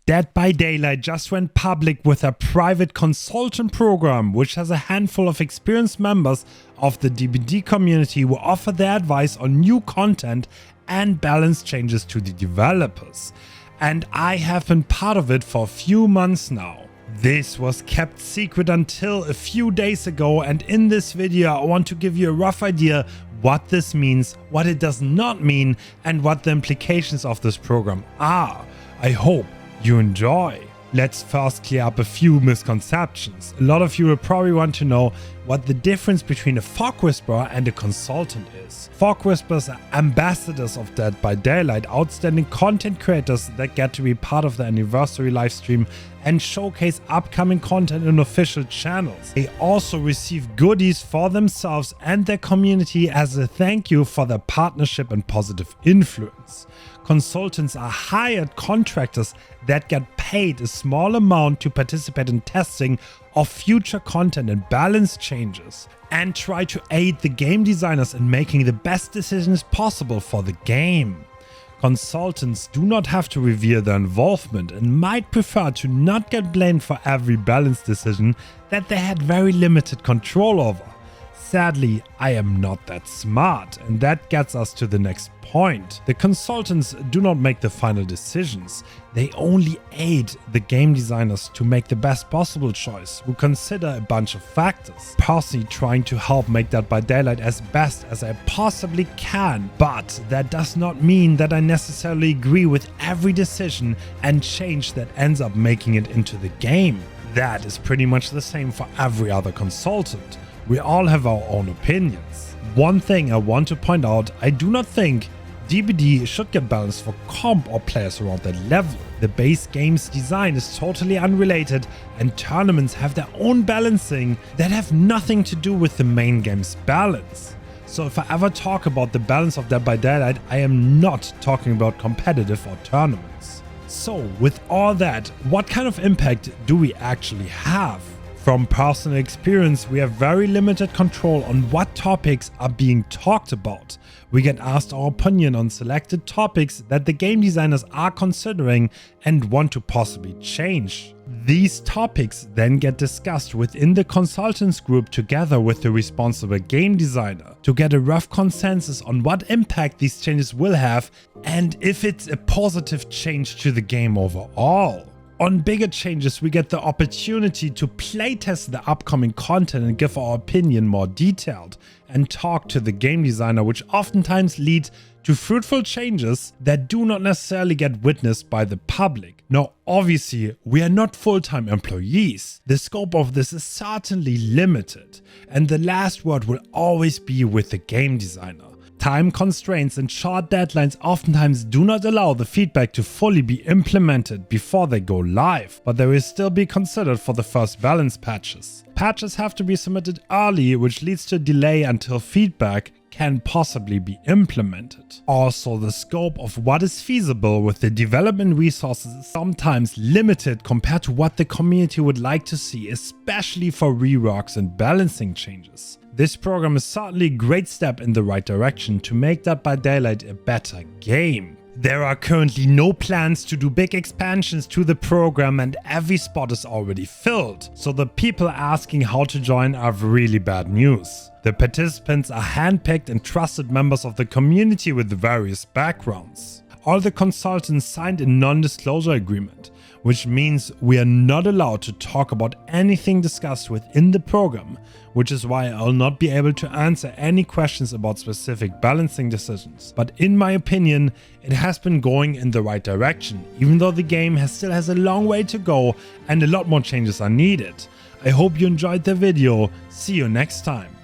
Dead by Daylight just went public with a private consultant program, which has a handful of experienced members of the DBD community who offer their advice on new content and balance changes to the developers. And I have been part of it for a few months now. This was kept secret until a few days ago, and in this video I want to give you a rough idea what this means, what it does not mean, and what the implications of this program are. I hope you enjoy. Let's first clear up a few misconceptions. A lot of you will probably want to know what the difference between a fog whisperer and a consultant is. Fog whisperers are ambassadors of Dead by Daylight, outstanding content creators that get to be part of the anniversary livestream and showcase upcoming content in official channels. They also receive goodies for themselves and their community as a thank you for their partnership and positive influence. Consultants are hired contractors that get paid a small amount to participate in testing of future content and balance changes, and try to aid the game designers in making the best decisions possible for the game. Consultants do not have to reveal their involvement and might prefer to not get blamed for every balance decision that they had very limited control over. Sadly, I am not that smart, and that gets us to the next point. The consultants do not make the final decisions. They only aid the game designers to make the best possible choice, who consider a bunch of factors. Personally trying to help make Dead by Daylight as best as I possibly can, but that does not mean that I necessarily agree with every decision and change that ends up making it into the game. That is pretty much the same for every other consultant. We all have our own opinions. One thing I want to point out, I do not think DBD should get balanced for comp or players around that level. The base game's design is totally unrelated, and tournaments have their own balancing that have nothing to do with the main game's balance. So if I ever talk about the balance of Dead by Daylight, I am not talking about competitive or tournaments. So with all that, what kind of impact do we actually have? From personal experience, we have very limited control on what topics are being talked about. We get asked our opinion on selected topics that the game designers are considering and want to possibly change. These topics then get discussed within the consultants group together with the responsible game designer to get a rough consensus on what impact these changes will have and if it's a positive change to the game overall. On bigger changes, we get the opportunity to playtest the upcoming content and give our opinion more detailed, and talk to the game designer, which oftentimes leads to fruitful changes that do not necessarily get witnessed by the public. Now, obviously, we are not full-time employees. The scope of this is certainly limited, and the last word will always be with the game designer. Time constraints and short deadlines oftentimes do not allow the feedback to fully be implemented before they go live, but they will still be considered for the first balance patches. Patches have to be submitted early, which leads to a delay until feedback can possibly be implemented. Also, the scope of what is feasible with the development resources is sometimes limited compared to what the community would like to see, especially for reworks and balancing changes. This program is certainly a great step in the right direction to make Dead by Daylight a better game. There are currently no plans to do big expansions to the program, and every spot is already filled, so the people asking how to join have really bad news. The participants are handpicked and trusted members of the community with various backgrounds. All the consultants signed a non-disclosure agreement, which means we are not allowed to talk about anything discussed within the program, which is why I'll not be able to answer any questions about specific balancing decisions. But in my opinion, it has been going in the right direction, even though the game still has a long way to go and a lot more changes are needed. I hope you enjoyed the video. See you next time.